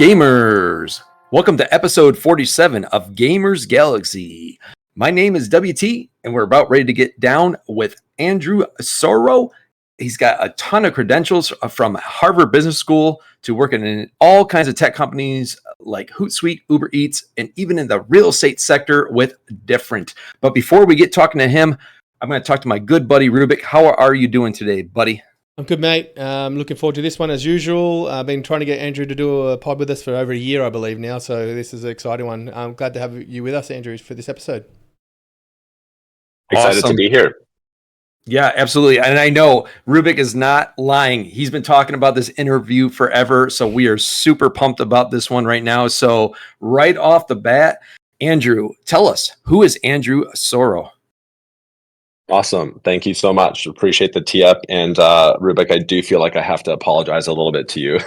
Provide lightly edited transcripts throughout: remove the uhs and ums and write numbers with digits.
gamers? Welcome to episode 47 of Gamers Galaxie. My name is WT, and we're about ready to get down with Andrew Soro. He's got a ton of credentials from Harvard Business School to working in all kinds of tech companies like Hootsuite, Uber Eats, and even in the real estate sector with Different. But before we get talking to him, I'm going to talk to my good buddy Rubick. How are you doing today, buddy? I'm good, mate. Looking forward to this one as usual. I've been trying to get Andrew to do a pod with us for over a year, I believe now. So this is an exciting one. I'm glad to have you with us, Andrew, for this episode. Excited to be here. Yeah, absolutely. And I know Rubick is not lying. He's been talking about this interview forever. So we are super pumped about this one right now. So right off the bat, Andrew, tell us, who is Andrew Soro? Awesome. Thank you so much. Appreciate the tee up. And Rubick, I do feel like I have to apologize a little bit to you.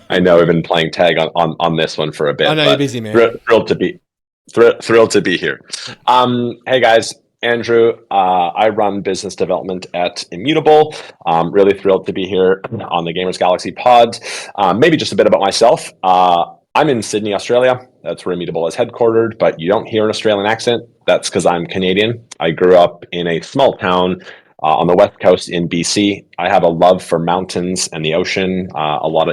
I know we've been playing tag on this one for a bit. I know you're busy, man. Thrilled to be here. Hey guys, Andrew. I run business development at Immutable. Really thrilled to be here on the Gamers Galaxie pod. Maybe just a bit about myself. I'm in Sydney, Australia. That's where Immutable is headquartered, but you don't hear an Australian accent. That's because I'm Canadian. I grew up in a small town on the west coast in BC. I have a love for mountains and the ocean.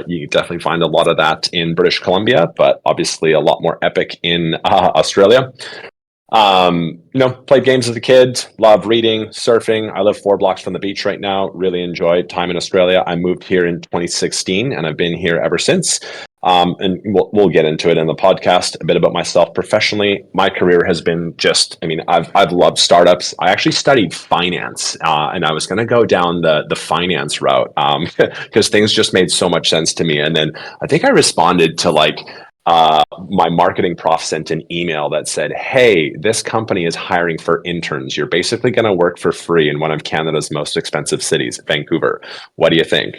You can definitely find a lot of that in British Columbia, but obviously a lot more epic in Australia. Played games as a kid, love reading, surfing. I live 4 blocks from the beach right now. Really enjoyed time in Australia. I moved here in 2016 and I've been here ever since. And we'll get into it in the podcast, a bit about myself professionally. My career has been I've loved startups. I actually studied finance, and I was going to go down the finance route because things just made so much sense to me. And then I think I responded to my marketing prof sent an email that said, hey, this company is hiring for interns. You're basically going to work for free in one of Canada's most expensive cities, Vancouver. What do you think?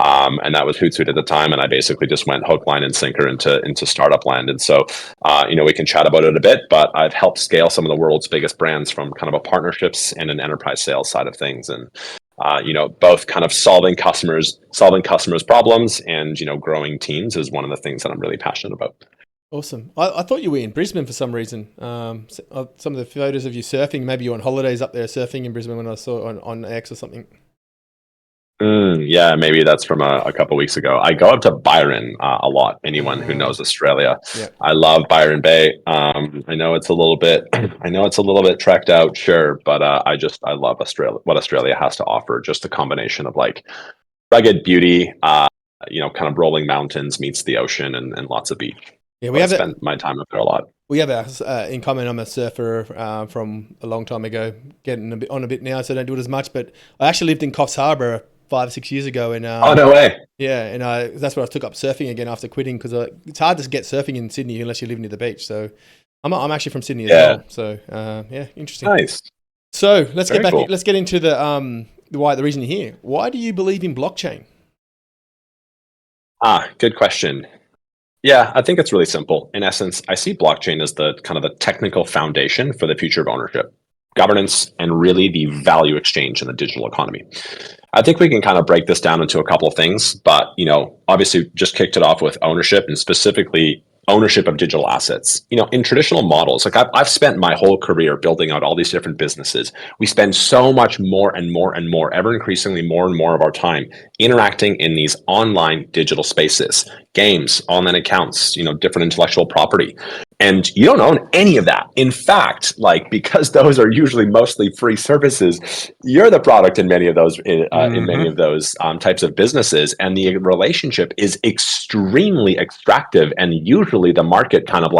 And that was Hootsuite at the time. And I basically just went hook, line, and sinker into startup land. And so, we can chat about it a bit, but I've helped scale some of the world's biggest brands from kind of a partnerships and an enterprise sales side of things. And both kind of solving customers' problems and, growing teams is one of the things that I'm really passionate about. Awesome. I thought you were in Brisbane for some reason. Some of the photos of you surfing, maybe you're on holidays up there surfing in Brisbane when I saw on X or something. Yeah, maybe that's from a couple of weeks ago. I go up to Byron a lot. Anyone who knows Australia, yeah. I love Byron Bay. I know it's a little bit trekked out, sure, but I love Australia. What Australia has to offer, just a combination of rugged beauty, kind of rolling mountains meets the ocean and lots of beach. Yeah, I spent my time up there a lot. We have in common. I'm a surfer from a long time ago, getting a bit now, so I don't do it as much. But I actually lived in Coffs Harbour 5 or 6 years ago, and oh, no way. Yeah, and that's where I took up surfing again after quitting, because it's hard to get surfing in Sydney unless you live near the beach. So I'm actually from Sydney as well. So interesting. Nice. So let's get back. Cool. Let's get into the reason you're here. Why do you believe in blockchain? Good question. Yeah, I think it's really simple. In essence, I see blockchain as the kind of the technical foundation for the future of ownership, governance, and really the value exchange in the digital economy. I think we can kind of break this down into a couple of things, but obviously just kicked it off with ownership, and specifically ownership of digital assets. In traditional models, I've spent my whole career building out all these different businesses. We spend so much more and more and more, ever increasingly more and more of our time interacting in these online digital spaces, games, online accounts, different intellectual property. And you don't own any of that. In fact, because those are usually mostly free services, you're the product in many of those in many of those types of businesses. And the relationship is extremely extractive, and usually the market kind of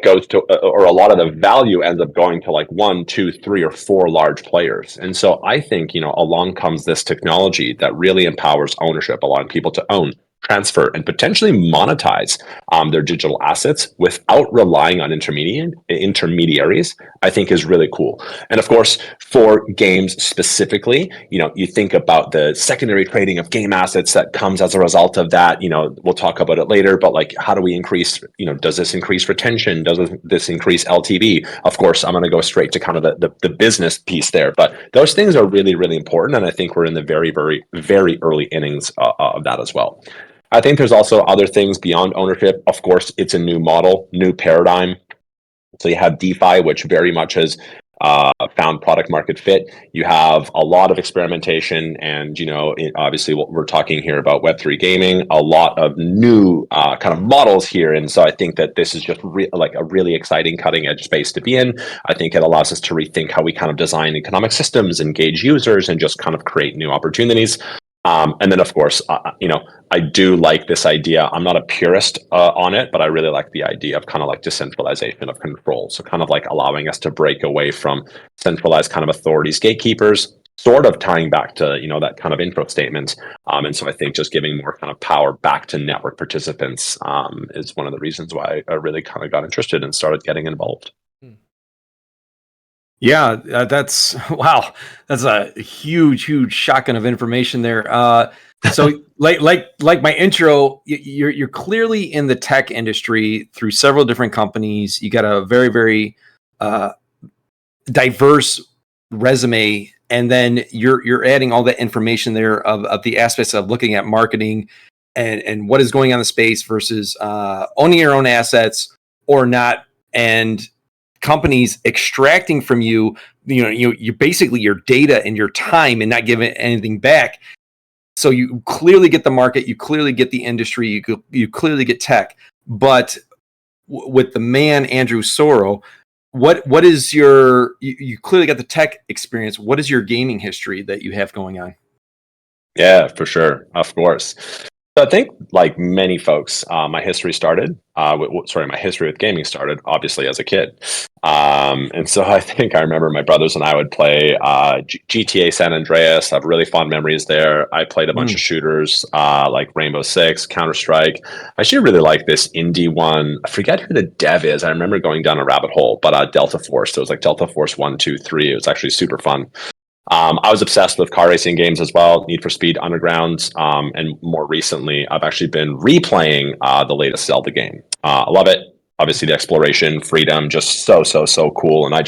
goes to, or a lot of the value ends up going to 1, 2, 3, or 4 large players. And so I think along comes this technology that really empowers ownership, allowing people to own, transfer, and potentially monetize their digital assets without relying on intermediaries, I think is really cool. And of course, for games specifically, you think about the secondary trading of game assets that comes as a result of that. We'll talk about it later, but how do we increase, does this increase retention? Does this increase LTV? Of course, I'm going to go straight to kind of the business piece there, but those things are really, really important. And I think we're in the very, very, very early innings of that as well. I think there's also other things beyond ownership. Of course, it's a new model, new paradigm. So you have DeFi, which very much has found product market fit. You have a lot of experimentation, and obviously, what we're talking here about Web3 gaming, a lot of new kind of models here. And so I think that this is just like a really exciting cutting edge space to be in. I think it allows us to rethink how we kind of design economic systems, engage users, and just kind of create new opportunities. And then, of course, I do like this idea. I'm not a purist on it, but I really like the idea of kind of like decentralization of control. So kind of like allowing us to break away from centralized kind of authorities, gatekeepers, sort of tying back to, that kind of intro statement. And so I think just giving more kind of power back to network participants is one of the reasons why I really kind of got interested and started getting involved. Yeah, that's wow. That's a huge shotgun of information there. So, like my intro, you're clearly in the tech industry through several different companies. You got a very diverse resume, and then you're adding all that information there of the aspects of looking at marketing and what is going on in the space versus owning your own assets or not, and companies extracting from you basically your data and your time and not giving anything back. So you clearly get the market, you clearly get the industry, you clearly get tech. But with the man Andrew Soro, what is you clearly got the tech experience. What is your gaming history that you have going on? Yeah, for sure. Of course. So I think, like many folks, my history with gaming started obviously as a kid. And so I think I remember my brothers and I would play GTA San Andreas. I have really fond memories there. I played a bunch of shooters like Rainbow Six, Counter-Strike. I actually really like this indie one. I forget who the dev is. I remember going down a rabbit hole, but Delta Force. So it was like Delta Force 1, 2, 3. It was actually super fun. I was obsessed with car racing games as well, Need for Speed Underground, and more recently, I've actually been replaying the latest Zelda game. I love it. Obviously, the exploration, freedom, just so cool. And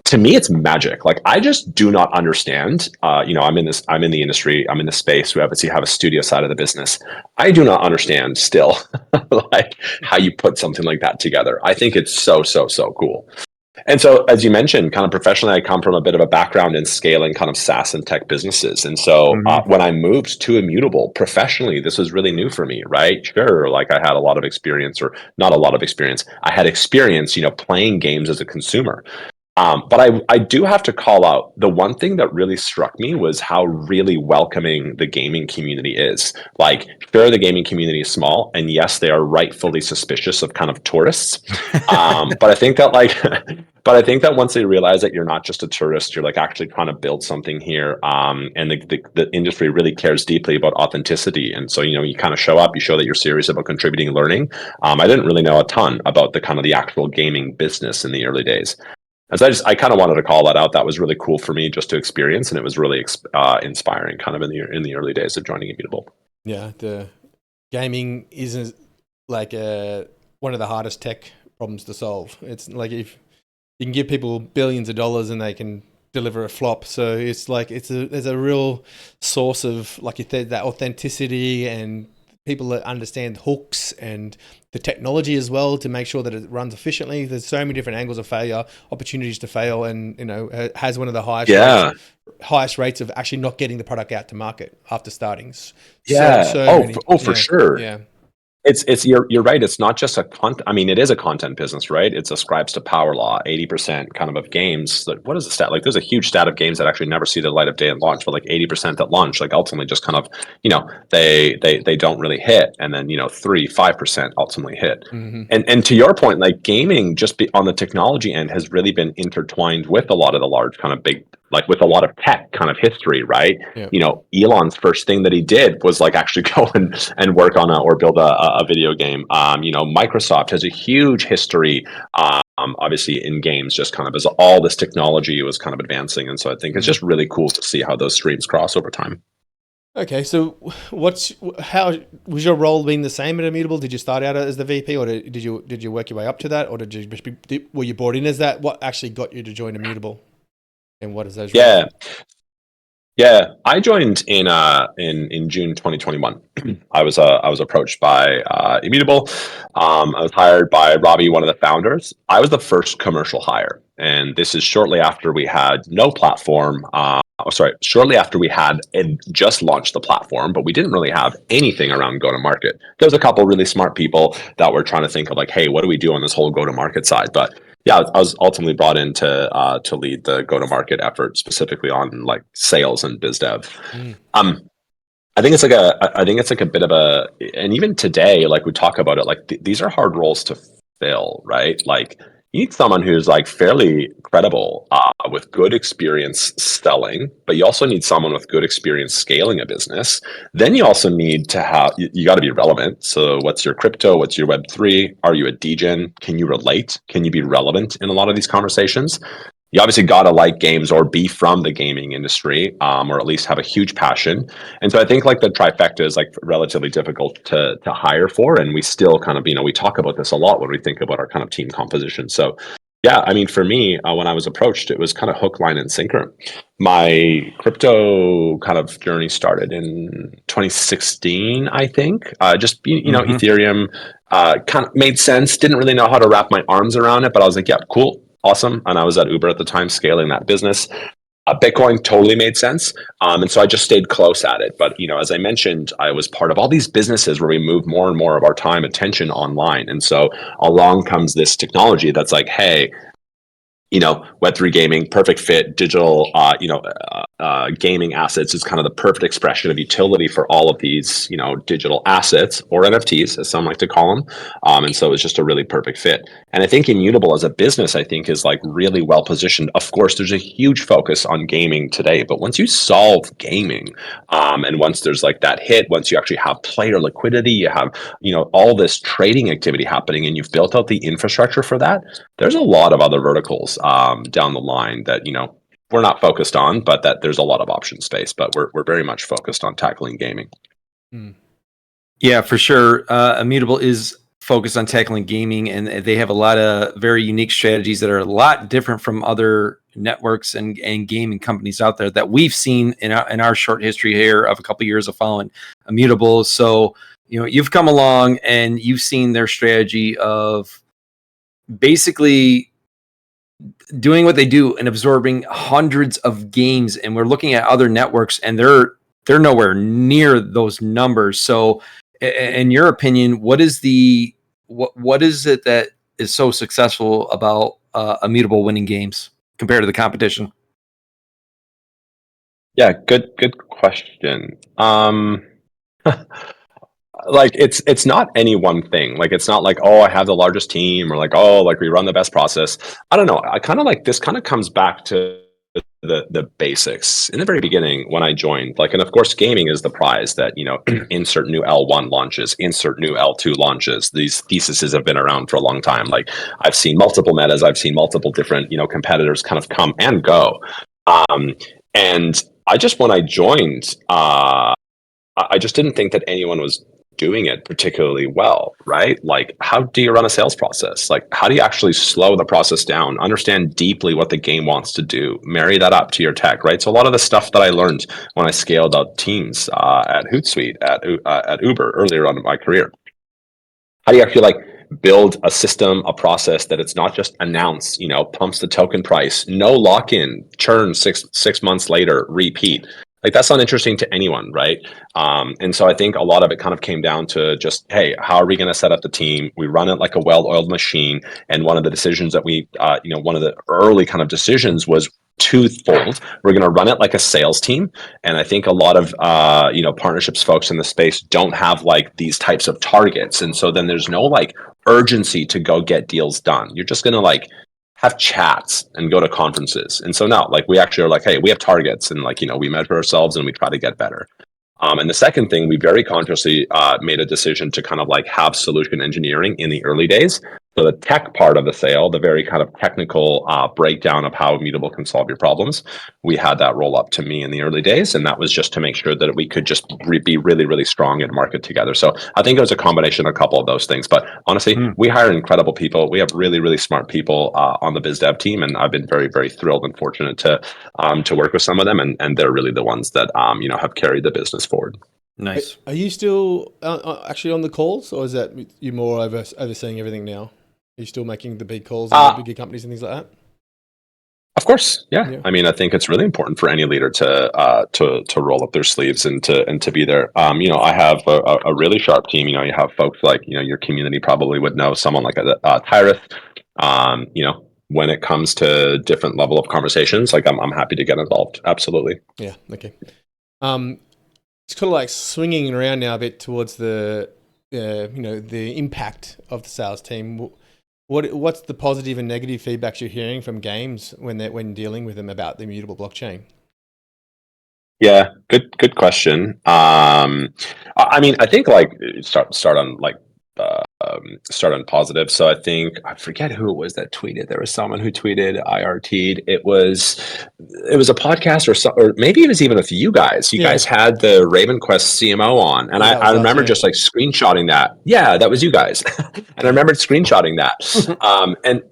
to me, it's magic. Like, I just do not understand. I'm in the industry, I'm in the space. We obviously have a studio side of the business. I do not understand still, like how you put something like that together. I think it's so cool. And so, as you mentioned, kind of professionally, I come from a bit of a background in scaling kind of SaaS and tech businesses. And so when I moved to Immutable professionally, this was really new for me, right? Sure, like I had a lot of experience, or not a lot of experience. I had experience, playing games as a consumer. But I do have to call out the one thing that really struck me was how really welcoming the gaming community is. Like, sure, the gaming community is small, and yes, they are rightfully suspicious of kind of tourists. But I think that once they realize that you're not just a tourist, you're like actually trying to build something here, and the industry really cares deeply about authenticity. And so you kind of show up, you show that you're serious about contributing and learning. I didn't really know a ton about the actual gaming business in the early days. And so I kind of wanted to call that out. That was really cool for me just to experience, and it was really inspiring, kind of in the early days of joining Immutable. Yeah, the gaming is like one of the hardest tech problems to solve. It's like if you can give people billions of dollars and they can deliver a flop, so it's like there's a real source of, like you said, that authenticity and people that understand hooks and the technology as well to make sure that it runs efficiently. There's so many different angles of failure, opportunities to fail, and it has one of the highest rates of actually not getting the product out to market after starting. For sure. Yeah. It's you're right. It's not just it is a content business, right? It ascribes to power law. 80% kind of games. Like, what is the stat? Like, there's a huge stat of games that actually never see the light of day at launch, but like 80% at launch, like ultimately just kind of, they don't really hit, and then 3-5% ultimately hit. And to your point, like gaming just on the technology end has really been intertwined with a lot of the large kind of big, like with a lot of tech kind of history, right? Yeah. Elon's first thing that he did was like actually go and work on or build a video game. Microsoft has a huge history, obviously in games, just kind of as all this technology was kind of advancing. And so I think it's just really cool to see how those streams cross over time. Okay, so how was your role been the same at Immutable? Did you start out as the VP, or did you work your way up to that, or were you brought in as that? What actually got you to join Immutable, and what is those? Yeah. Yeah, I joined in June 2021. I was approached by Immutable. I was hired by Robbie, one of the founders. I was the first commercial hire, and this is shortly after we had no platform. Shortly after we had just launched the platform, but we didn't really have anything around go to market. There was a couple really smart people that were trying to think of like, hey, what do we do on this whole go to market side? But yeah, I was ultimately brought in to lead the go-to-market effort, specifically on like sales and biz dev. Mm. I think it's like a bit of a, and even today, like we talk about it, like these are hard roles to fill, right? Like you need someone who's like fairly credible, with good experience selling, but you also need someone with good experience scaling a business. Then you also need to have, you got to be relevant. So what's your crypto? What's your Web3? Are you a degen? Can you relate? Can you be relevant in a lot of these conversations? You obviously got to like games or be from the gaming industry, or at least have a huge passion. And so I think like the trifecta is like relatively difficult to hire for. And we still kind of, we talk about this a lot when we think about our kind of team composition. So yeah, I mean, for me, when I was approached, it was kind of hook, line, and sinker. My crypto kind of journey started in 2016, I think. Mhm. Ethereum kind of made sense. Didn't really know how to wrap my arms around it, but I was like, yeah, cool, awesome. And I was at Uber at the time, scaling that business. Bitcoin totally made sense. And so I just stayed close at it. But, as I mentioned, I was part of all these businesses where we move more and more of our time, attention online. And so along comes this technology that's like, hey, Web3 gaming, perfect fit, digital, gaming assets is kind of the perfect expression of utility for all of these, digital assets or NFTs, as some like to call them. And so it's just a really perfect fit. And I think Immutable as a business, I think is like really well positioned. Of course, there's a huge focus on gaming today, but once you solve gaming, and once there's like that hit, once you actually have player liquidity, you have, all this trading activity happening and you've built out the infrastructure for that, there's a lot of other verticals down the line that we're not focused on, but that there's a lot of option space. But we're very much focused on tackling gaming. Mm. Yeah, for sure. Immutable is focused on tackling gaming, and they have a lot of very unique strategies that are a lot different from other networks and gaming companies out there that we've seen in our short history here of a couple of years of following Immutable. So, you've come along and you've seen their strategy of basically doing what they do and absorbing hundreds of games. And we're looking at other networks, and they're nowhere near those numbers. So, in your opinion, what is it that is so successful about Immutable winning games compared to the competition? Yeah, good question. Like it's not any one thing. Like it's not like, oh, I have the largest team, or like, oh, like we run the best process. I don't know. I kind of like this kind of comes back to the basics in the very beginning when I joined. Like, and of course, gaming is the prize that insert new L1 launches, insert new L2 launches. These theses have been around for a long time. Like I've seen multiple metas, I've seen multiple different competitors kind of come and go. And I just when I joined, I just didn't think that anyone was doing it particularly well, right? Like, how do you run a sales process? Like, how do you actually slow the process down, understand deeply what the game wants to do, marry that up to your tech, right? So a lot of the stuff that I learned when I scaled up teams at Hootsuite, at Uber earlier on in my career. How do you actually like build a system, a process that it's not just announce, pumps the token price, no lock-in, churn six months later, repeat. Like that's not interesting to anyone, right? And so I think a lot of it kind of came down to just, hey, how are we going to set up the team? We run it like a well-oiled machine. And one of the decisions that one of the early kind of decisions was twofold. We're going to run it like a sales team. And I think a lot of partnerships folks in the space don't have like these types of targets. And so then there's no like urgency to go get deals done. You're just going to like have chats and go to conferences. And so now, like, we actually are like, hey, we have targets, and like, we measure ourselves and we try to get better. And the second thing, we very consciously made a decision to kind of like have solution engineering in the early days. So the tech part of the sale, the very kind of technical breakdown of how Immutable can solve your problems, we had that roll up to me in the early days, and that was just to make sure that we could just be really, really strong in market together. So I think it was a combination of a couple of those things. But honestly, we hire incredible people. We have really, really smart people on the biz dev team, and I've been very, very thrilled and fortunate to work with some of them, and they're really the ones that have carried the business forward. Nice. Are you still actually on the calls, or is that you more overseeing everything now? Are you still making the big calls in the bigger companies and things like that? Of course, yeah. I mean, I think it's really important for any leader to roll up their sleeves and to be there. I have a really sharp team. You have folks like your community probably would know someone like Tyrus. When it comes to different level of conversations, like I'm happy to get involved. Absolutely. Yeah. Okay. It's kind of like swinging around now a bit towards the impact of the sales team. What's the positive and negative feedbacks you're hearing from games when dealing with them about the Immutable blockchain? Yeah, good question. I mean, I think like start on positive. So I think I forget who it was that tweeted. There was someone who tweeted IRT'd. It was a podcast or maybe it was even with you guys. You guys had the Raven Quest CMO on, and I remember just like screenshotting that. Yeah, that was you guys, and I remembered screenshotting that. And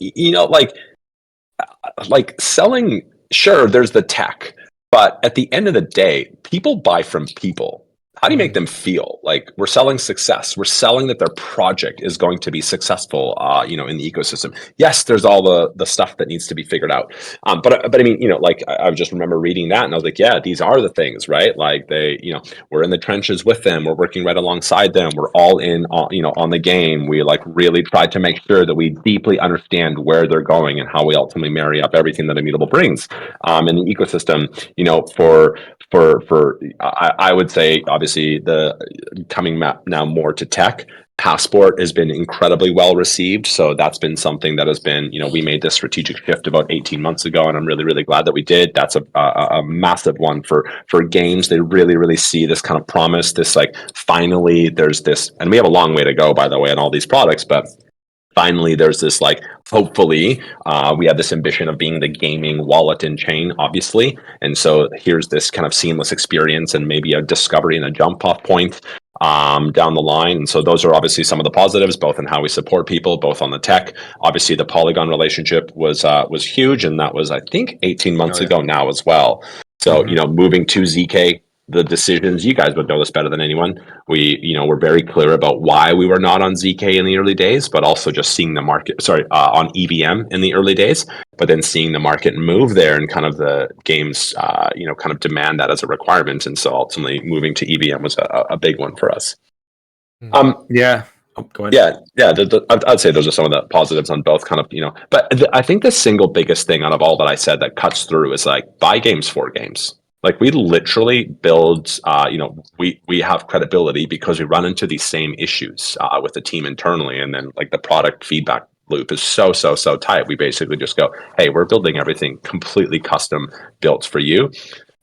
like selling. Sure, there's the tech, but at the end of the day, people buy from people. How do you make them feel? Like we're selling success. We're selling that their project is going to be successful, in the ecosystem. Yes, there's all the stuff that needs to be figured out. But I mean, like I just remember reading that and I was like, yeah, these are the things, right? Like we're in the trenches with them. We're working right alongside them. We're all in, on the game. We like really tried to make sure that we deeply understand where they're going and how we ultimately marry up everything that Immutable brings in the ecosystem, I would say obviously the coming now more to tech. Passport has been incredibly well received. So that's been something that has been, we made this strategic shift about 18 months ago, and I'm really, really glad that we did. That's a massive one for games. They really, really see this kind of promise, this like finally there's this, and we have a long way to go, by the way, on all these products, but finally there's this like hopefully we have this ambition of being the gaming wallet and chain, obviously, and so here's this kind of seamless experience and maybe a discovery and a jump off point down the line. And so those are obviously some of the positives, both in how we support people, both on the tech. Obviously the Polygon relationship was huge, and that was I think 18 months ago now as well. So moving to ZK, the decisions, you guys would know this better than anyone. We, were very clear about why we were not on ZK in the early days, but also just seeing the market, on EVM in the early days, but then seeing the market move there and kind of the games, kind of demand that as a requirement. And so ultimately moving to EVM was a big one for us. Yeah. Oh, go ahead. Yeah. I'd say those are some of the positives on both kind of, but I think the single biggest thing out of all that I said that cuts through is like buy games for games. Like we literally build, we have credibility because we run into these same issues with the team internally, and then like the product feedback loop is so tight. We basically just go, hey, we're building everything completely custom built for you.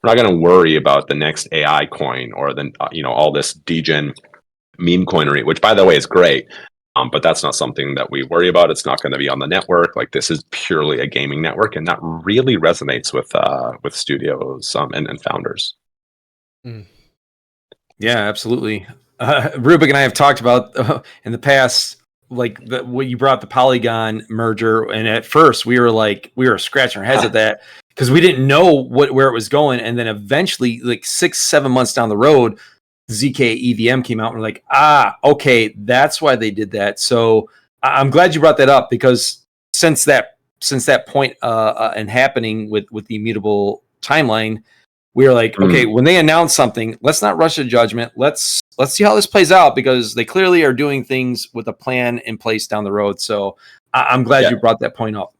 We're not going to worry about the next AI coin or then all this degen meme coinery, which by the way is great. But that's not something that we worry about. It's not going to be on the network. Like this is purely a gaming network, and that really resonates with studios and founders. Yeah, absolutely. Rubick and I have talked about in the past, like what you brought the Polygon merger, and at first we were scratching our heads at that because we didn't know where it was going, and then eventually, like 6-7 months down the road, ZK EVM came out, and we're like, okay, that's why they did that. So I'm glad you brought that up, because since that point and happening with the Immutable timeline, we were like, okay, when they announce something, let's not rush to judgment. Let's see how this plays out, because they clearly are doing things with a plan in place down the road. So I'm glad you brought that point up.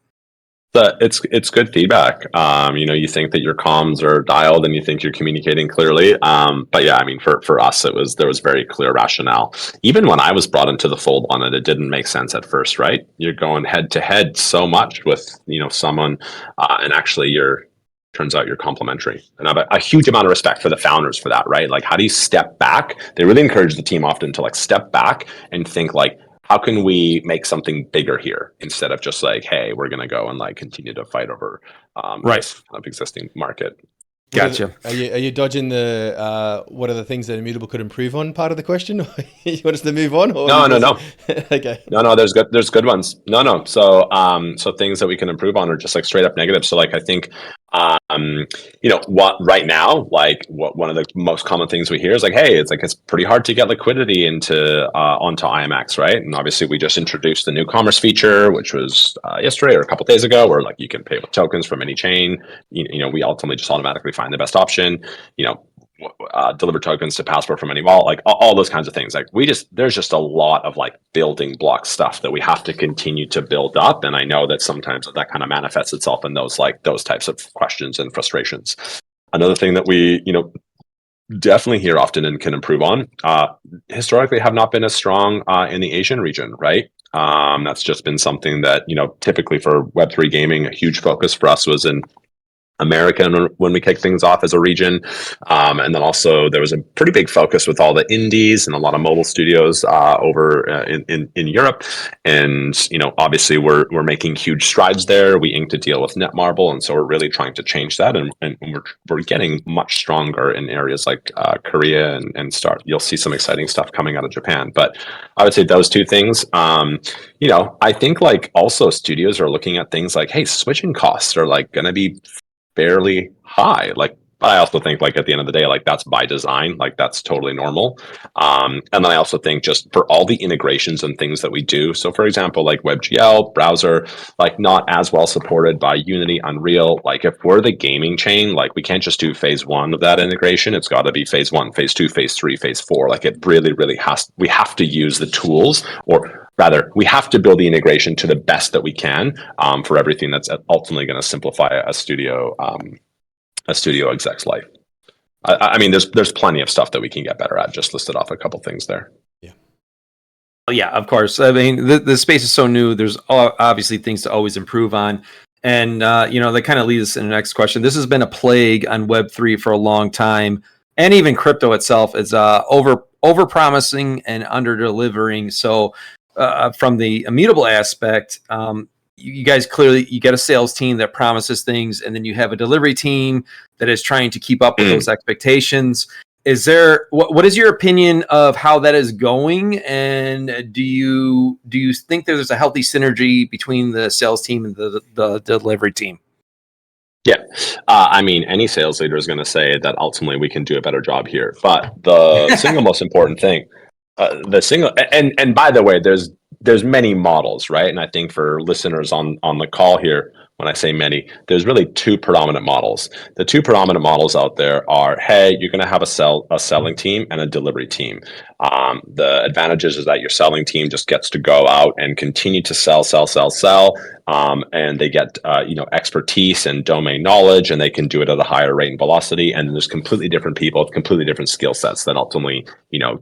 It's good feedback. You think that your comms are dialed and you think you're communicating clearly. But yeah, I mean, for us, there was very clear rationale. Even when I was brought into the fold on it, it didn't make sense at first, right? You're going head to head so much with someone, and actually turns out you're complementary. And I have a huge amount of respect for the founders for that, right? Like, how do you step back? They really encourage the team often to like step back and think like, how can we make something bigger here instead of just like, hey, we're going to go and like continue to fight over this kind of existing market. Gotcha. Are you dodging the what are the things that Immutable could improve on part of the question? You want us to move on? Or No. Okay. No, there's good ones. No. So things that we can improve on are just like straight up negative. So like I think what right now, like what one of the most common things we hear is like, hey, it's pretty hard to get liquidity onto IMX, right? And obviously we just introduced the new commerce feature, which was yesterday or a couple days ago, where like you can pay with tokens from any chain. We ultimately just automatically find the best option. Deliver tokens to Passport from any wallet, like all those kinds of things. Like there's just a lot of like building block stuff that we have to continue to build up. And I know that sometimes that kind of manifests itself in those types of questions and frustrations. Another thing that we, definitely hear often and can improve on, historically have not been as strong in the Asian region, right? That's just been something that, typically for Web3 gaming, a huge focus for us was in America when we kicked things off as a region. And then also there was a pretty big focus with all the indies and a lot of mobile studios over in Europe. And, obviously we're making huge strides there. We inked a deal with Netmarble. And so we're really trying to change that. And we're getting much stronger in areas like Korea and you'll see some exciting stuff coming out of Japan. But I would say those two things. I think like also studios are looking at things like, hey, switching costs are like going to be fairly high. Like, but I also think like at the end of the day, like that's by design, like that's totally normal. And then I also think just for all the integrations and things that we do. So for example, like WebGL browser, like not as well supported by Unity, Unreal. Like if we're the gaming chain, like we can't just do phase 1 of that integration. It's got to be phase 1, phase 2, phase 3, phase 4. Like it really, really we have to use the tools, or rather, we have to build the integration to the best that we can for everything that's ultimately going to simplify a studio exec's life. I mean, there's plenty of stuff that we can get better at. Just listed off a couple things there. Yeah. Yeah, of course. I mean, the space is so new. There's obviously things to always improve on. And, that kind of leads us in the next question. This has been a plague on Web3 for a long time. And even crypto itself is over promising and under delivering. So from the Immutable aspect, you guys clearly, you get a sales team that promises things, and then you have a delivery team that is trying to keep up with those expectations. Is there what is your opinion of how that is going, and do you think there's a healthy synergy between the sales team and the delivery team? Yeah, I mean, any sales leader is going to say that ultimately we can do a better job here. But the single most important thing, and by the way, there's many models, right? And I think for listeners on the call here, when I say many, there's really two predominant models. The two predominant models out there are, hey, you're going to have a selling team and a delivery team. The advantages is that your selling team just gets to go out and continue to sell, and they get expertise and domain knowledge, and they can do it at a higher rate and velocity. And there's completely different people with completely different skill sets that ultimately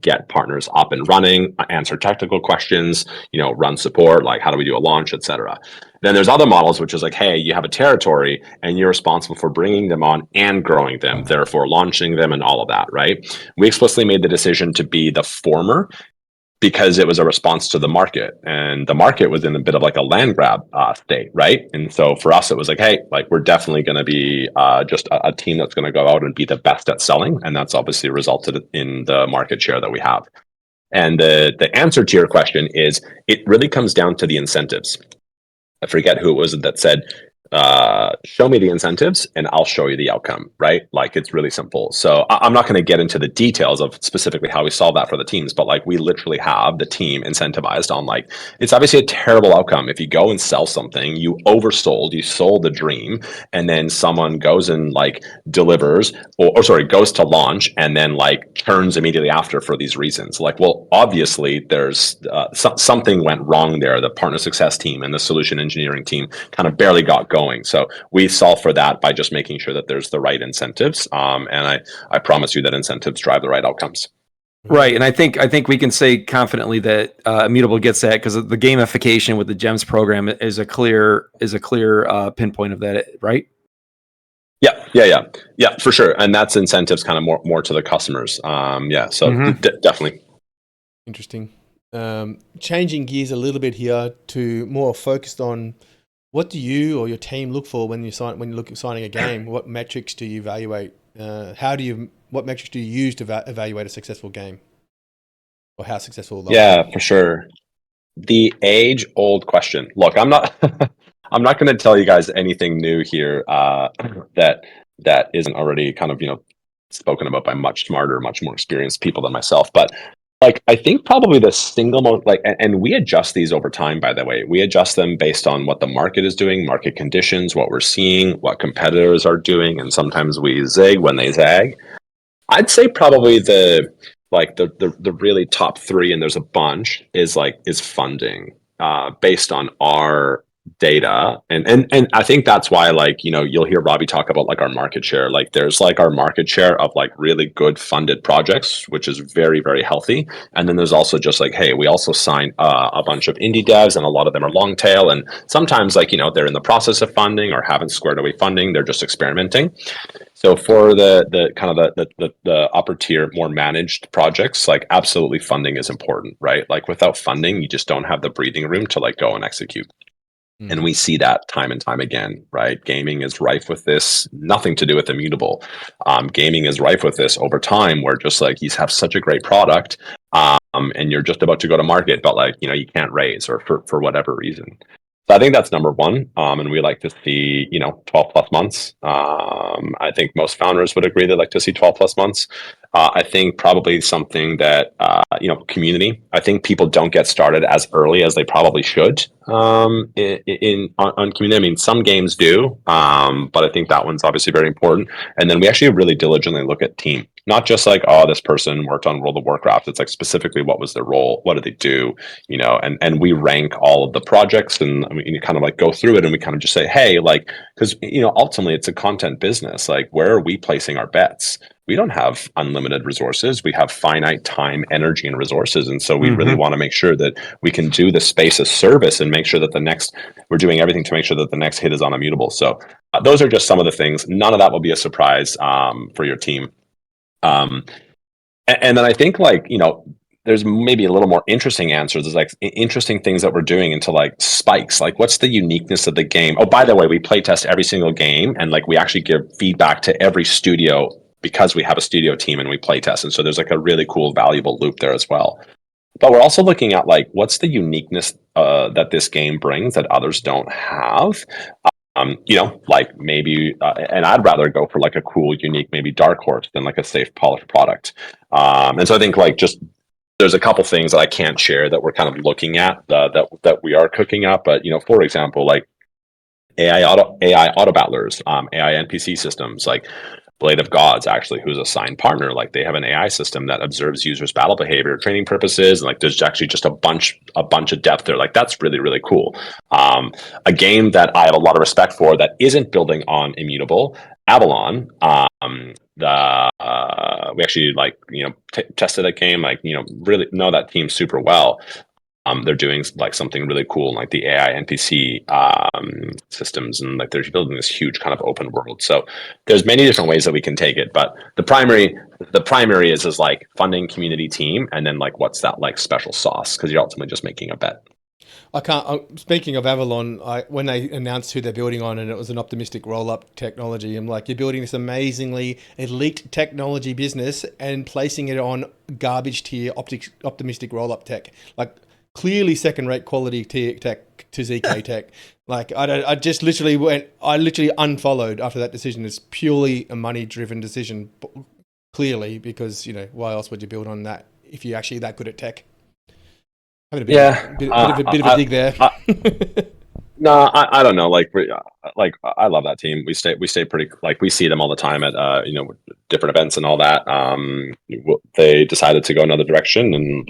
get partners up and running, answer technical questions, run support, like how do we do a launch, etc. Then there's other models, which is like, hey, you have a territory and you're responsible for bringing them on and growing them, therefore launching them and all of that, right? We explicitly made the decision to be the former because it was a response to the market, and the market was in a bit of like a land grab state, right? And so for us, it was like, hey, like we're definitely going to be just a team that's going to go out and be the best at selling, and that's obviously resulted in the market share that we have. And the answer to your question is, it really comes down to the incentives. I forget who it was that said, show me the incentives and I'll show you the outcome, right? Like it's really simple. So I'm not going to get into the details of specifically how we solve that for the teams, but like we literally have the team incentivized on like, it's obviously a terrible outcome. If you go and sell something, you oversold, you sold the dream, and then someone goes and like delivers goes to launch and then like turns immediately after for these reasons. Like, well, obviously there's something went wrong there. The partner success team and the solution engineering team kind of barely got going. So we solve for that by just making sure that there's the right incentives. And I promise you that incentives drive the right outcomes. Right, and I think we can say confidently that Immutable gets that because the gamification with the GEMS program is a clear pinpoint of that, right? Yeah, for sure. And that's incentives kind of more to the customers. So definitely. Interesting. changing gears a little bit here to more focused on what do you or your team look for when you look at signing a game? What metrics do you evaluate? What metrics do you use to evaluate a successful game, or how successful? Yeah, for sure. The age-old question. Look, I'm not I'm not going to tell you guys anything new here that isn't already kind of spoken about by much smarter, much more experienced people than myself. But like, I think probably the single most and we adjust these over time. By the way, we adjust them based on what the market is doing, market conditions, what we're seeing, what competitors are doing, and sometimes we zig when they zag. I'd say probably the really top three, and there's a bunch, is funding based on our data, and I think that's why you'll hear Robbie talk about our market share. There's our market share of really good funded projects, which is very, very healthy, and then there's also just hey, we also sign a bunch of indie devs, and a lot of them are long tail, and sometimes they're in the process of funding or haven't squared away funding, they're just experimenting. So for the kind of the upper tier, more managed projects, absolutely funding is important, right? Without funding, you just don't have the breathing room to go and execute. And we see that time and time again, right? Gaming is rife with this. Nothing to do with Immutable. Gaming is rife with this over time, where just you have such a great product, and you're just about to go to market, but you can't raise, or for whatever reason. So I think that's number one, and we like to see 12 plus months. I think most founders would agree they like to see 12 plus months. I think probably something that community. I think people don't get started as early as they probably should on community. I mean, some games do, but I think that one's obviously very important. And then we actually really diligently look at team, not just this person worked on World of Warcraft. It's specifically what was their role, what did they do, and we rank all of the projects, and we kind of go through it, and we kind of just say, hey, because ultimately it's a content business. Where are we placing our bets? We don't have unlimited resources. We have finite time, energy, and resources. And so we really want to make sure that we can do the space as service and make sure that we're doing everything to make sure that the next hit is on Immutable. So those are just some of the things. None of that will be a surprise for your team. And then I think there's maybe a little more interesting answers. There's interesting things that we're doing into spikes. What's the uniqueness of the game? Oh, by the way, we play test every single game, and we actually give feedback to every studio, because we have a studio team and we play test. And so there's a really cool, valuable loop there as well. But we're also looking at what's the uniqueness that this game brings that others don't have. Maybe, and I'd rather go for a cool, unique, maybe dark horse than a safe, polished product. And so I think just there's a couple things that I can't share that we're kind of looking at that we are cooking up. But for example, AI auto battlers, AI NPC systems, Blade of Gods, actually, who's a signed partner, they have an AI system that observes users' battle behavior, training purposes, and there's actually just a bunch of depth there. That's really, really cool. A game that I have a lot of respect for that isn't building on Immutable, Avalon. We actually tested that game, really know that team super well. They're doing something really cool in the AI NPC systems, and they're building this huge kind of open world. So there's many different ways that we can take it, but the primary is funding, community, team, and then what's that special sauce, because you're ultimately just making a bet. Speaking of Avalon, when they announced who they're building on, and it was an optimistic roll-up technology, I'm you're building this amazingly elite technology business and placing it on garbage tier optimistic roll-up tech. Clearly second-rate quality tech to ZK tech. I literally unfollowed after that decision. It's purely a money-driven decision, clearly, because why else would you build on that if you're actually that good at tech? Having a bit of a dig there. No, I don't know. I love that team. We stay pretty. We see them all the time at different events and all that. They decided to go another direction, and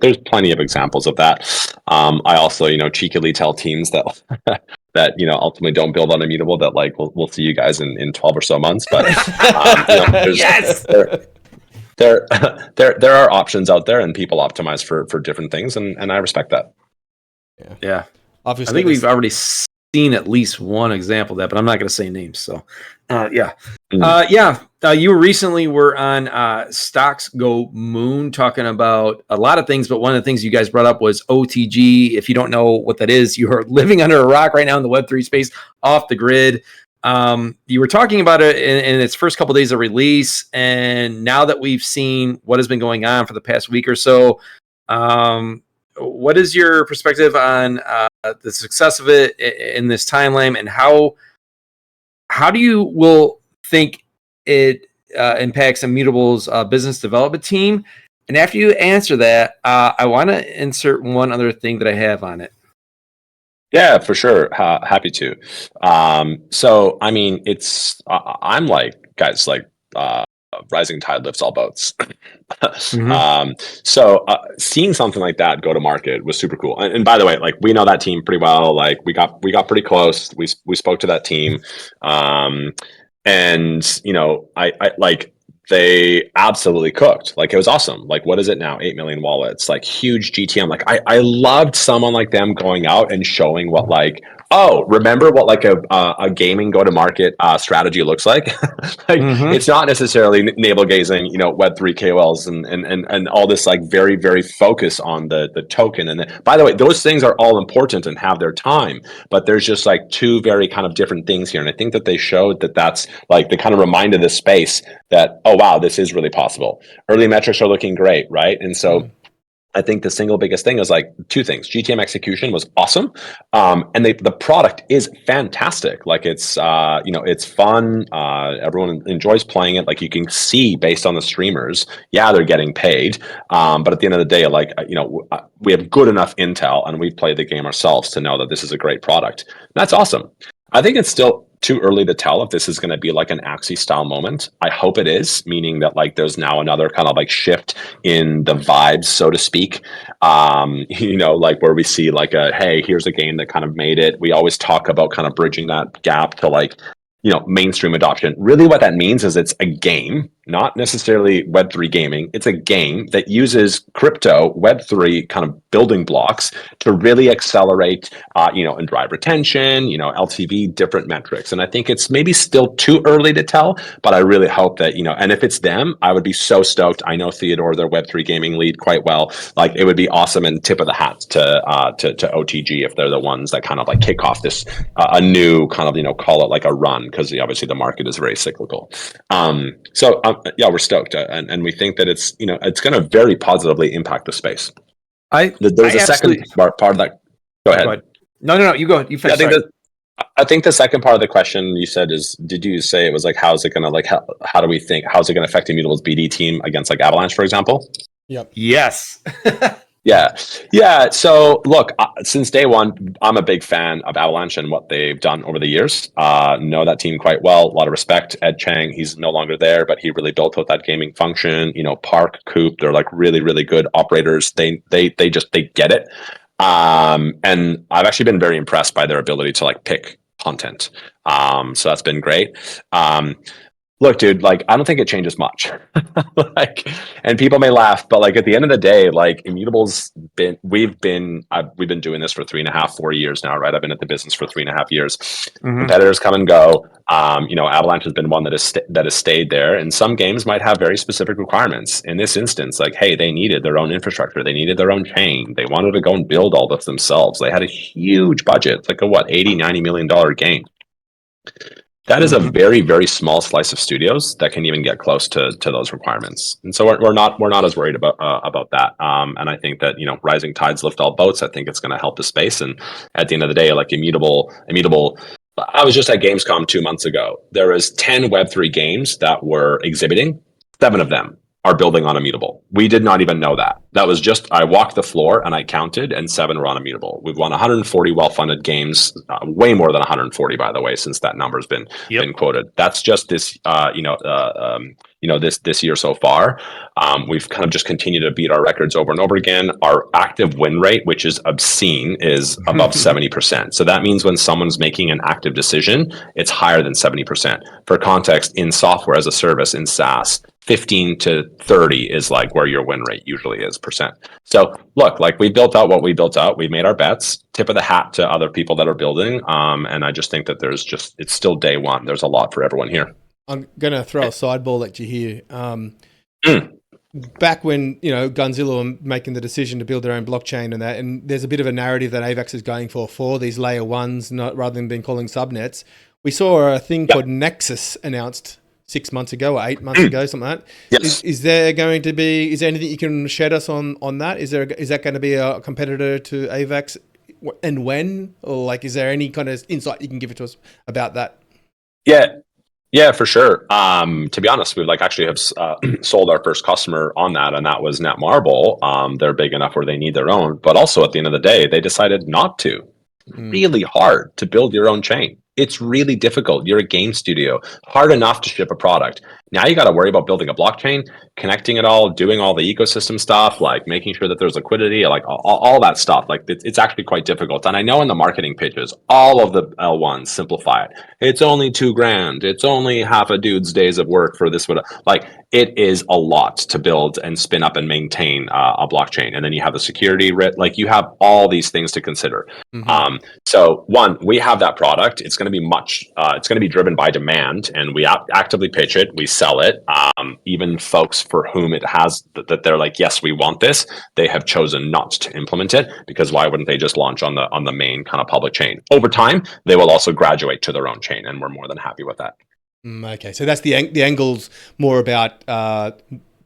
there's plenty of examples of that. I also cheekily tell teams that that ultimately don't build on Immutable, that we'll see you guys in 12 or so months. But yes. There are options out there, and people optimize for different things, and I respect that. Yeah. Obviously, I think we've already seen at least one example of that, but I'm not going to say names. So, yeah. You recently were on Stocks Go Moon talking about a lot of things, but one of the things you guys brought up was OTG. If you don't know what that is, you are living under a rock right now in the Web3 space, off the grid. You were talking about it in its first couple of days of release, and now that we've seen what has been going on for the past week or so, what is your perspective on the success of it in this timeline, and how do you think it impacts Immutable's business development team? And after you answer that, I want to insert one other thing that I have on it. Yeah, for sure. Happy to. So, I mean, I'm like, guys, like, rising tide lifts all boats. Seeing something like that go to market was super cool. And by the way, like, we know that team pretty well. Like, we got pretty close. We spoke to that team. And I like, they absolutely cooked. Like, it was awesome. Like, what is it now? 8 million wallets, like, huge GTM. Like, I loved someone like them going out and showing what, like, oh, remember what, like, a gaming go to market strategy looks like. Like, it's not necessarily navel gazing, Web3 KOLs and all this, like, very, very focus on the token. And by the way, those things are all important and have their time, but there's just, like, two very kind of different things here. And I think that they showed that that's, like, they kind of reminded this space that, oh wow, this is really possible. Early metrics are looking great, right? And so I think the single biggest thing is, like, two things. GTM execution was awesome, and the product is fantastic. Like, it's it's fun. Everyone enjoys playing it. Like, you can see based on the streamers, yeah, they're getting paid, but at the end of the day, like, we have good enough intel, and we've played the game ourselves to know that this is a great product. And that's awesome. I think it's still too early to tell if this is going to be like an Axie style moment. I hope it is, meaning that, like, there's now another kind of, like, shift in the vibes, so to speak. Like, where we see, like, hey, here's a game that kind of made it. We always talk about kind of bridging that gap to, like, mainstream adoption. Really what that means is it's a game, not necessarily Web3 gaming. It's a game that uses crypto Web3 kind of building blocks to really accelerate, and drive retention, LTV, different metrics. And I think it's maybe still too early to tell, but I really hope that, and if it's them, I would be so stoked. I know Theodore, their Web3 gaming lead, quite well. Like, it would be awesome, and tip of the hat to OTG if they're the ones that kind of, like, kick off this, a new kind of, call it like a run, because obviously the market is very cyclical. We're stoked, and we think that it's it's going to very positively impact the space. There's a second part of that. Go ahead. No, you go. You finish. I think the second part of the question you said is, did you say it was like, how's it going to, like, how do we think, how's it going to affect Immutable's BD team against, like, Avalanche, for example? Yep. Yes. Yeah. So look, since day one, I'm a big fan of Avalanche and what they've done over the years. Know that team quite well. A lot of respect. Ed Chang, he's no longer there, but he really built out that gaming function. Park, Coop, they're, like, really, really good operators. They get it. And I've actually been very impressed by their ability to, like, pick content. So that's been great. Look, dude, like, I don't think it changes much. Like, and people may laugh, but, like, at the end of the day, like, Immutable's we've been doing this for 3.5, 4 years now, right? I've been at the business for 3.5 years. Competitors come and go. Avalanche has been one that has stayed there, and some games might have very specific requirements. In this instance, like, hey, they needed their own infrastructure, they needed their own chain, they wanted to go and build all this themselves. They had a huge budget. It's like a $80-90 million game. That is a very, very small slice of studios that can even get close to those requirements, and so we're not as worried about that. And I think that rising tides lift all boats. I think it's going to help the space. And at the end of the day, like, Immutable. I was just at Gamescom 2 months ago. There was 10 Web3 games that were exhibiting. 7 of them are building on Immutable. We did not even know that. That was just, I walked the floor and I counted, and 7 were on Immutable. We've won 140 well-funded games, way more than 140, by the way, since that number's been quoted. That's just this, this year so far. We've kind of just continued to beat our records over and over again. Our active win rate, which is obscene, is above 70%. So that means when someone's making an active decision, it's higher than 70%. For context, in software as a service, in SaaS, 15 to 30 is, like, where your win rate usually is percent. So look, like, we built out what we built out. We made our bets. Tip of the hat to other people that are building. And I just think that it's still day one. There's a lot for everyone here. I'm going to throw a sideball at you here. Mm. Back when, Gunzilla were making the decision to build their own blockchain and that, and there's a bit of a narrative that AVAX is going for these layer ones, rather than being calling subnets. We saw a thing called Nexus announced 6 months ago or 8 months ago, something like that. Yes. Is there anything you can shed us on that? Is that going to be a competitor to AVAX, and when? Or is there any kind of insight you can give it to us about that? Yeah, for sure. To be honest, we actually have sold our first customer on that, and that was Netmarble. They're big enough where they need their own, but also at the end of the day, they decided not to. Really hard to build your own chain. It's really difficult. You're a game studio. Hard enough to ship a product. Now you got to worry about building a blockchain, connecting it all, doing all the ecosystem stuff, making sure that there's liquidity, all that stuff. It's actually quite difficult. And I know in the marketing pitches, all of the L1s simplify it. It's only $2,000. It's only half a dude's days of work for this. It is a lot to build and spin up and maintain a blockchain. And then you have the security, you have all these things to consider. So one, we have that product. It's going to be it's going to be driven by demand, and we actively pitch it. We sell it. Even folks for whom it has that they're like, yes, we want this, they have chosen not to implement it, because why wouldn't they just launch on the main kind of public chain? Over time, they will also graduate to their own chain, and we're more than happy with that. Okay, so that's the angle's more about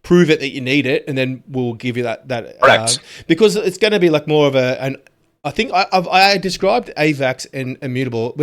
prove it that you need it, and then we'll give you that. Correct. Because it's going to be more of an. I think I described AVAX and Immutable.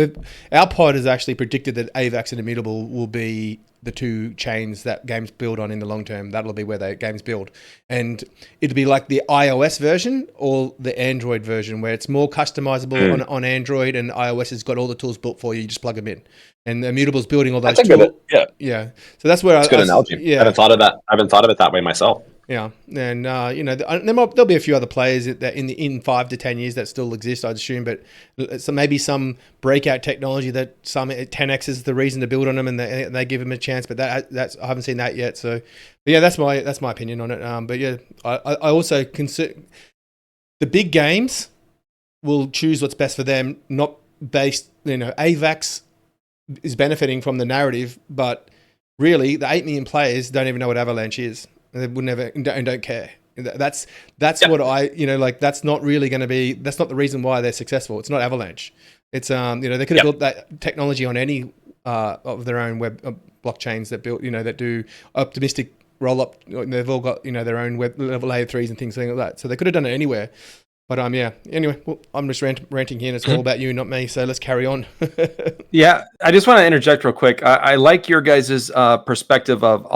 Our pod has actually predicted that AVAX and Immutable will be the two chains that games build on in the long term. That'll be where the games build. And it'll be like the iOS version or the Android version, where it's more customizable on Android, and iOS has got all the tools built for you. You just plug them in. And Immutable's building all those tools. Yeah. So that's where that's a good analogy. Yeah. I haven't thought of it that way myself. Yeah, and there'll be a few other players that in 5 to 10 years that still exist, I'd assume. But so maybe some breakout technology that some 10x is the reason to build on them, and they give them a chance. But that's I haven't seen that yet. So, but yeah, that's my opinion on it. But yeah, I also consider the big games will choose what's best for them, not based. AVAX is benefiting from the narrative, but really the 8 million players don't even know what Avalanche is. They would never and don't care. That's what that's not really going to be. That's not the reason why they're successful. It's not Avalanche. It's they could have built that technology on any of their own web blockchains that built that do optimistic roll up. They've all got their own web level layer 3s and things like that. So they could have done it anywhere. But anyway, I'm just ranting here, and it's all about you, not me. So let's carry on. Yeah, I just want to interject real quick. I like your guys' perspective of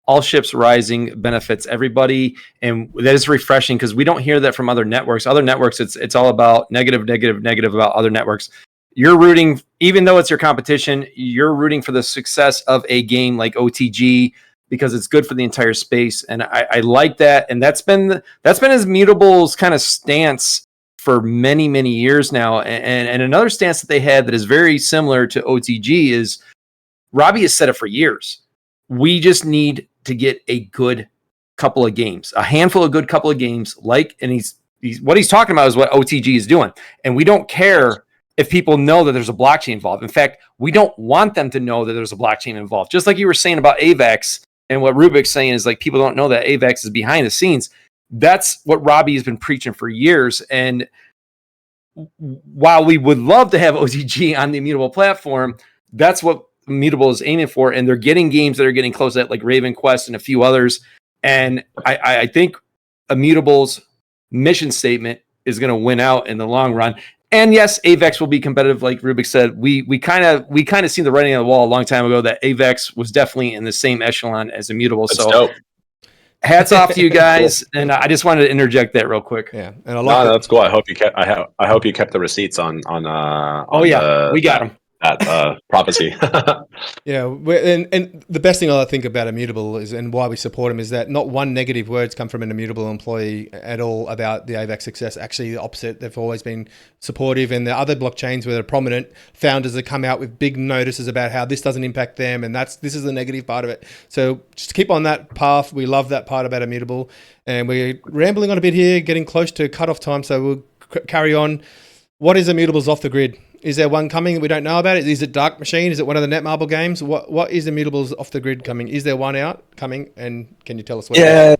all ships rising benefits everybody, and that is refreshing because we don't hear that from other networks. Other networks, it's all about negative about other networks. You're rooting, even though it's your competition, you're rooting for the success of a game like OTG because it's good for the entire space, and I like that. And that's been Immutable's kind of stance for many years now. And another stance that they had that is very similar to OTG is Robbie has said it for years. We just need to get a good couple of games, a handful of good couple of games. And he's what he's talking about is what OTG is doing. And we don't care if people know that there's a blockchain involved. In fact, we don't want them to know that there's a blockchain involved. Just like you were saying about AVAX, and what Rubick's saying is people don't know that AVAX is behind the scenes. That's what Robbie has been preaching for years. And while we would love to have OTG on the Immutable platform, that's what Immutable is aiming for, and they're getting games that are getting close to that, like Raven Quest and a few others. And I think Immutable's mission statement is going to win out in the long run. And yes, AVAX will be competitive, like Rubick said. We kind of seen the writing on the wall a long time ago that AVAX was definitely in the same echelon as Immutable. That's so dope. Hats off to you guys, and I just wanted to interject that real quick. Yeah, and that's cool. I hope you kept the receipts on. We got them. That prophecy. Yeah, and the best thing I think about Immutable is, and why we support him, is that not one negative word's come from an Immutable employee at all about the AVAX success. Actually, the opposite. They've always been supportive, and the other blockchains where they're prominent founders that come out with big notices about how this doesn't impact them, and this is the negative part of it. So just keep on that path. We love that part about Immutable, and we're rambling on a bit here, getting close to cutoff time, so we'll carry on. What is Immutable's off the grid? Is there one coming that we don't know about? Is it Dark Machine? Is it one of the Netmarble games? What is Immutables off the grid coming? Is there one out coming? And can you tell us what? Yeah.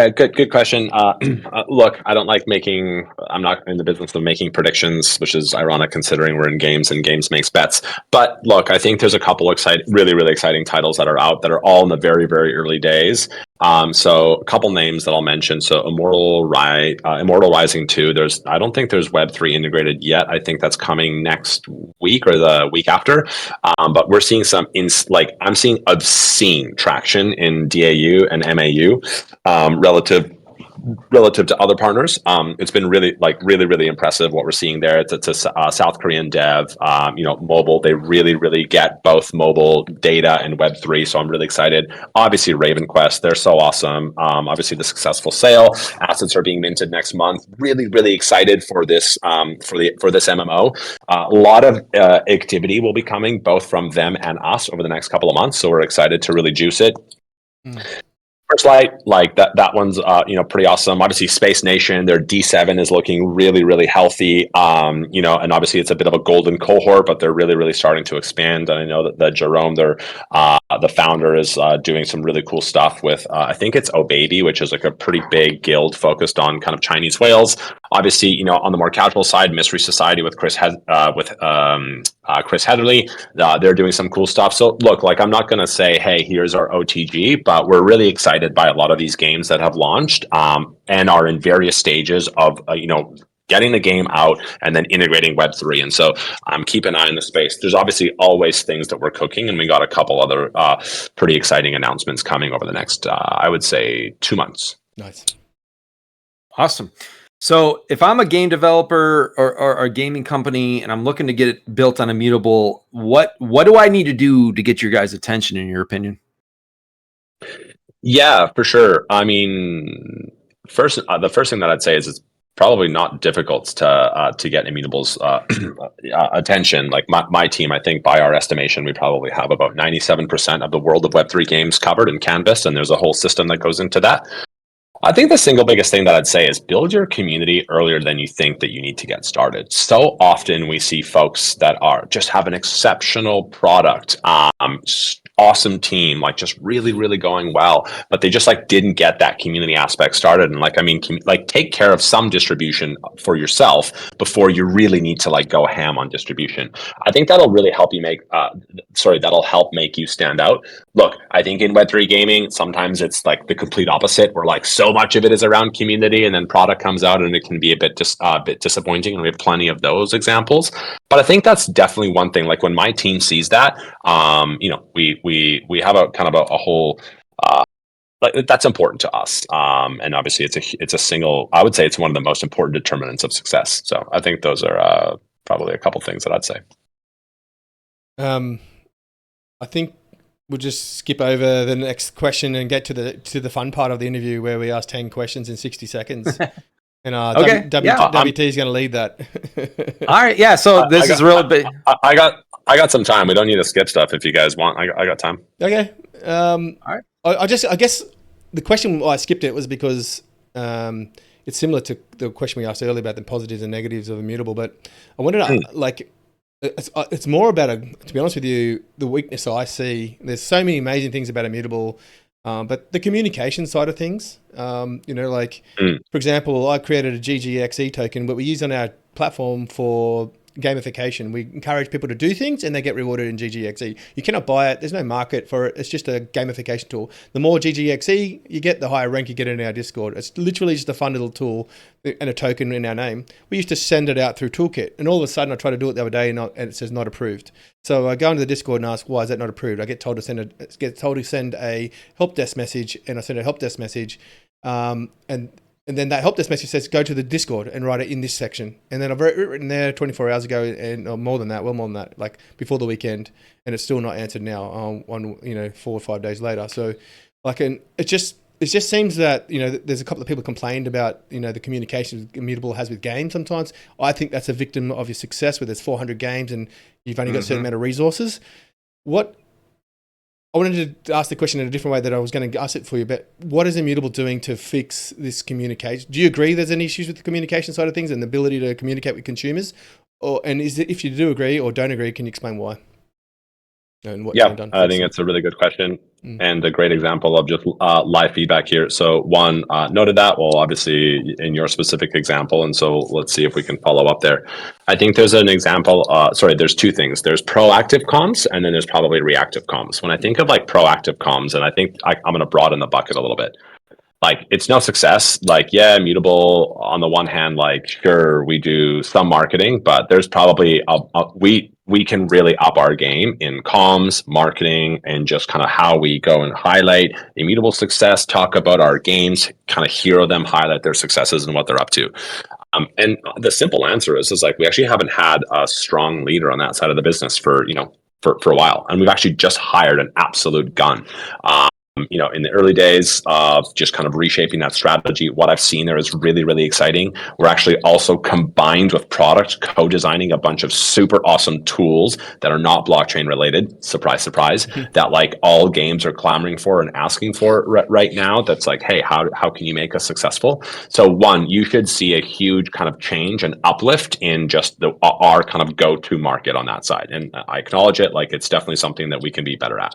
Good question. Look, I don't like making. I'm not in the business of making predictions, which is ironic considering we're in games and games makes bets. But look, I think there's a couple really exciting titles that are out that are all in the very, very early days. So a couple names that I'll mention. So Immortal Rising 2. I don't think there's Web3 integrated yet. I think that's coming next week or the week after. But we're seeing I'm seeing obscene traction in DAU and MAU. Relative to other partners, it's been really impressive what we're seeing there. It's a South Korean dev, mobile. They really get both mobile data and Web3. So I'm really excited. Obviously, Raven Quest, they're so awesome. Obviously, the successful sale, assets are being minted next month. Really excited for this for this MMO. A lot of activity will be coming both from them and us over the next couple of months. So we're excited to really juice it. First Light, like that one's pretty awesome. Obviously, Space Nation, their D7 is looking really healthy. And obviously it's a bit of a golden cohort, but they're really starting to expand. And I know that Jerome, the founder, is doing some really cool stuff with I think it's Oh Baby, which is like a pretty big guild focused on kind of Chinese whales. Obviously, on the more casual side, Mystery Society with Chris Heatherly, they're doing some cool stuff. So look, like I'm not going to say, hey, here's our OTG, but we're really excited by a lot of these games that have launched and are in various stages of getting the game out and then integrating Web3. And so keep an eye on the space. There's obviously always things that we're cooking, and we got a couple other pretty exciting announcements coming over the next, I would say, 2 months. Nice. Awesome. So if I'm a game developer or a gaming company and I'm looking to get it built on Immutable, what do I need to do to get your guys' attention, in your opinion? Yeah, for sure. I mean, the first thing that I'd say is it's probably not difficult to get Immutable's attention. Like my team, I think by our estimation, we probably have about 97% of the world of Web3 games covered and canvassed, and there's a whole system that goes into that. I think the single biggest thing that I'd say is build your community earlier than you think that you need to get started. So often we see folks that just have an exceptional product, awesome team, like just really going well, but they just like didn't get that community aspect started. And take care of some distribution for yourself before you really need to like go ham on distribution. I think that'll really help you that'll help make you stand out. Look, I think in Web3 gaming, sometimes it's like the complete opposite, where like so much of it is around community and then product comes out and it can be a bit disappointing. And we have plenty of those examples. But I think that's definitely one thing. Like when my team sees that, we have a kind of a whole, that's important to us. And obviously it's a single, I would say it's one of the most important determinants of success. So I think those are probably a couple things that I'd say. I think we'll just skip over the next question and get to the fun part of the interview where we ask 10 questions in 60 seconds. And okay. WT is going to lead that. All right. Yeah. So this is real big. I got some time. We don't need to skip stuff if you guys want. I got time. Okay. All right. I guess the question why I skipped it was because it's similar to the question we asked earlier about the positives and negatives of Immutable. But I wanted to it's more about to be honest with you, the weakness I see. There's so many amazing things about Immutable, but the communication side of things, for example, I created a GGXE token, but we use on our platform for gamification. We encourage people to do things and they get rewarded in GGXE. You cannot buy it. There's no market for it. It's just a gamification tool. The more GGXE you get, the higher rank you get in our Discord. It's literally just a fun little tool and a token in our name. We used to send it out through Toolkit, and all of a sudden I tried to do it the other day and it says not approved. So I go into the Discord and ask, why is that not approved? I get told to send a help desk message, and I send a help desk message, and then that help desk message says, go to the Discord and write it in this section. And then I've written there 24 hours ago, and or more than that, like before the weekend, and it's still not answered now on 4 or 5 days later. So it just seems that, there's a couple of people complained about, the communication Immutable has with games sometimes. I think that's a victim of your success where there's 400 games and you've only got a certain amount of resources. I wanted to ask the question in a different way that I was going to ask it for you, but what is Immutable doing to fix this communication? Do you agree there's any issues with the communication side of things and the ability to communicate with consumers? and is it, if you do agree or don't agree, can you explain why? And what Yeah, you've done I think it's a really good question Mm. and a great example of just live feedback here. So one, noted that, well, obviously in your specific example, and so let's see if we can follow up there. I think there's an example, there's two things. There's proactive comms and then there's probably reactive comms. When I think of like proactive comms, and I think I'm going to broaden the bucket a little bit. Like it's no success. Like, yeah, Immutable on the one hand, like sure we do some marketing, but there's probably we can really up our game in comms, marketing, and just kind of how we go and highlight Immutable success, talk about our games, kind of hero them, highlight their successes and what they're up to. And the simple answer is like we actually haven't had a strong leader on that side of the business for for a while, and we've actually just hired an absolute gun. In the early days of just kind of reshaping that strategy, what I've seen there is really, really exciting. We're actually also combined with product co-designing a bunch of super awesome tools that are not blockchain related. Surprise, surprise. That like all games are clamoring for and asking for right now. That's like, hey, how can you make us successful? So one, you should see a huge kind of change and uplift in just our kind of go-to market on that side. And I acknowledge it. Like it's definitely something that we can be better at.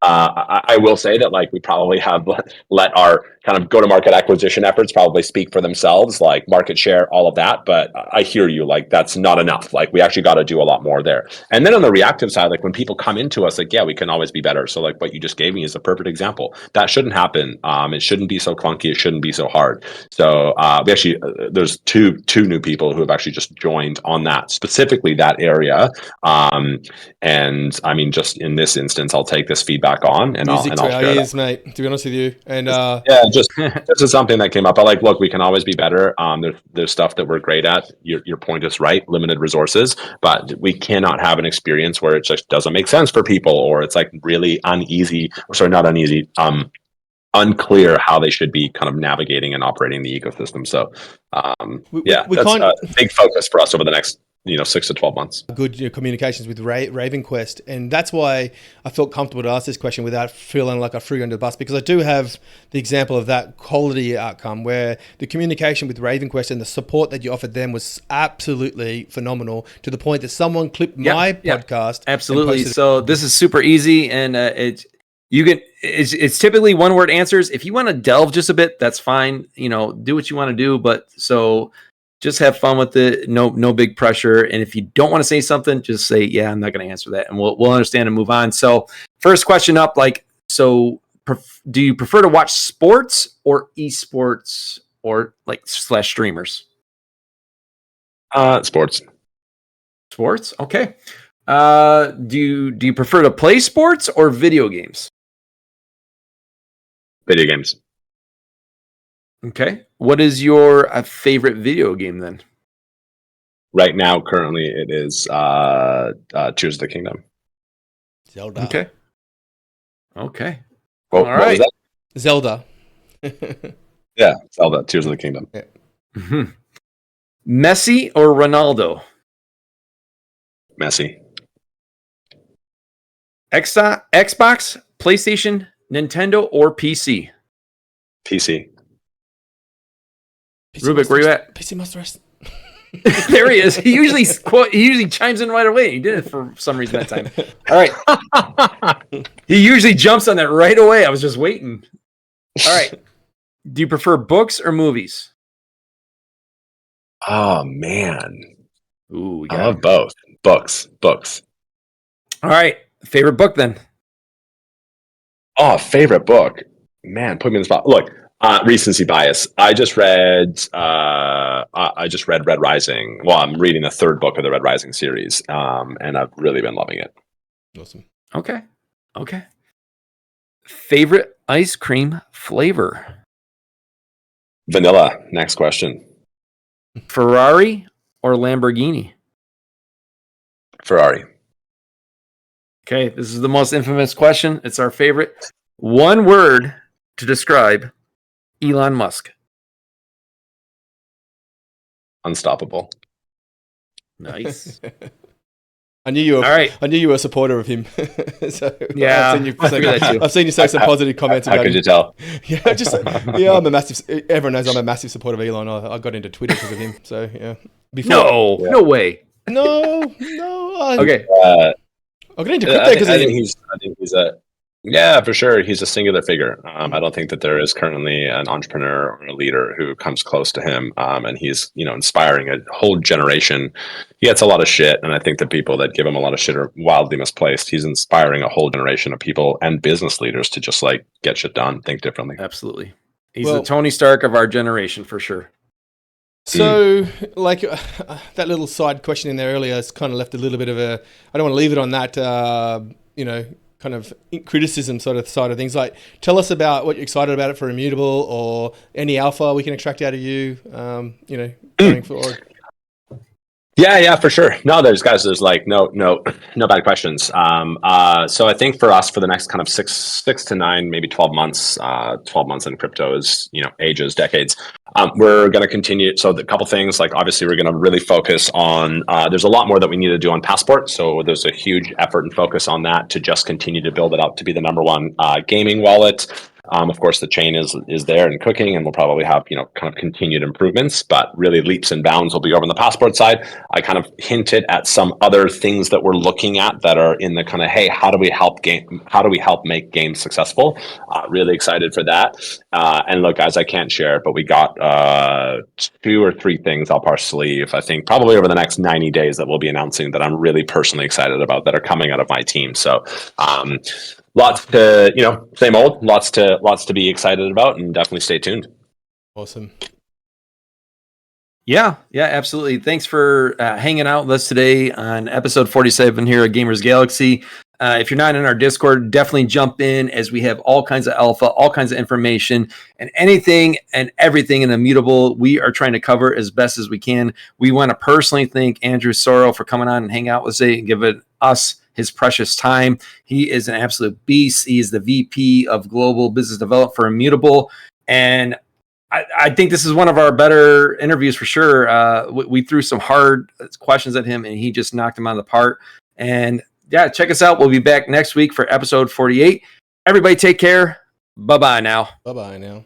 I will say that like we probably have let our kind of go-to-market acquisition efforts probably speak for themselves, like market share, all of that. But I hear you, like that's not enough. Like we actually got to do a lot more there. And then on the reactive side, like when people come into us, like yeah, we can always be better. So like what you just gave me is a perfect example. That shouldn't happen. It shouldn't be so clunky. It shouldn't be so hard. So we actually there's two new people who have actually just joined on that specifically that area. And I mean, just in this instance, I'll take this feedback on and music I'll to our share ears, that. mate. To be honest with you, and Yeah, just this is something that came up. I like, look, we can always be better. There's stuff that we're great at. Your point is right. Limited resources, but we cannot have an experience where it just doesn't make sense for people, or it's like really uneasy. Or sorry, not uneasy. Unclear how they should be kind of navigating and operating the ecosystem. So, we that's can't a big focus for us over the next 6 to 12 months. good communications with Raven Quest, and that's why I felt comfortable to ask this question without feeling like I threw you under the bus, because I do have the example of that quality outcome where the communication with Raven Quest and the support that you offered them was absolutely phenomenal, to the point that someone clipped my podcast. Absolutely. So this is super easy, and it's typically one word answers. If you want to delve just a bit, that's fine. Do what you want to do, but so just have fun with it. No big pressure. And if you don't want to say something, just say, yeah, I'm not going to answer that, and we'll understand and move on. So first question up, do you prefer to watch sports or esports or / streamers? Sports. Sports. Okay. Do you prefer to play sports or video games? Video games. Okay. What is your favorite video game then? Right now, currently, it is Tears of the Kingdom. Zelda. Okay. What was that? Zelda. Yeah, Zelda. Tears of the Kingdom. Yeah. Mm-hmm. Messi or Ronaldo? Messi. Xbox, PlayStation, Nintendo, or PC? PC. Rubick, where you at? PC Master Race. There he is. He usually chimes in right away. He did it for some reason that time. All right. He usually jumps on that right away. I was just waiting. All right. Do you prefer books or movies? Oh man. Ooh, I love both. Books. All right. Favorite book then? Oh, favorite book. Man, put me in the spot. Look, recency bias. I just read Red Rising. Well, I'm reading the third book of the Red Rising series. And I've really been loving it. Awesome. Okay. Favorite ice cream flavor? Vanilla. Next question. Ferrari or Lamborghini? Ferrari. Okay, this is the most infamous question. It's our favorite. One word to describe Elon Musk. Unstoppable. Nice. I knew you were. All right. I knew you were a supporter of him. So Yeah, I've seen you I figured that too. I've seen you say some positive comments How about could him. you tell? Yeah, I'm a massive. Everyone knows I'm a massive supporter of Elon. I got into Twitter because of him. So yeah. Before, No way. no. Okay. I got into crypto because of him. I think he's a yeah, for sure. He's a singular figure. I don't think that there is currently an entrepreneur or a leader who comes close to him. And he's inspiring a whole generation. He gets a lot of shit, and I think the people that give him a lot of shit are wildly misplaced. He's inspiring a whole generation of people and business leaders to just like get shit done, think differently. Absolutely. He's the Tony Stark of our generation for sure. So, like that little side question in there earlier has kind of left a little bit of a. I don't want to leave it on that. Kind of criticism sort of side of things. Like, tell us about what you're excited about it for Immutable, or any alpha we can extract out of you. Going forward. Yeah, for sure. No, there's like no bad questions. So I think for us, for the next kind of six to 9, maybe 12 months, 12 months in crypto is, ages, decades. We're going to continue. So the couple things, like obviously we're going to really focus on, there's a lot more that we need to do on Passport. So there's a huge effort and focus on that to just continue to build it up to be the number one gaming wallet. Of course, the chain is there and cooking, and we'll probably have kind of continued improvements, but really leaps and bounds will be over on the Passport side. I kind of hinted at some other things that we're looking at that are in the kind of, hey, how do we help make games successful? Really excited for that. And look, guys, I can't share, but we got 2 or 3 things up our sleeve. I think probably over the next 90 days that we'll be announcing that I'm really personally excited about that are coming out of my team. So. Lots to, same old, lots to be excited about, and definitely stay tuned. Awesome. Yeah, absolutely. Thanks for hanging out with us today on episode 47 here at Gamers Galaxy. If you're not in our Discord, definitely jump in, as we have all kinds of alpha, all kinds of information, and anything and everything in Immutable we are trying to cover as best as we can. We want to personally thank Andrew Soro for coming on and hang out with us and giving us his precious time. He is an absolute beast. He is the VP of Global Business Development for Immutable. And I think this is one of our better interviews for sure. We threw some hard questions at him, and he just knocked them out of the park. And yeah, check us out. We'll be back next week for episode 48. Everybody take care. Bye-bye now. Bye-bye now.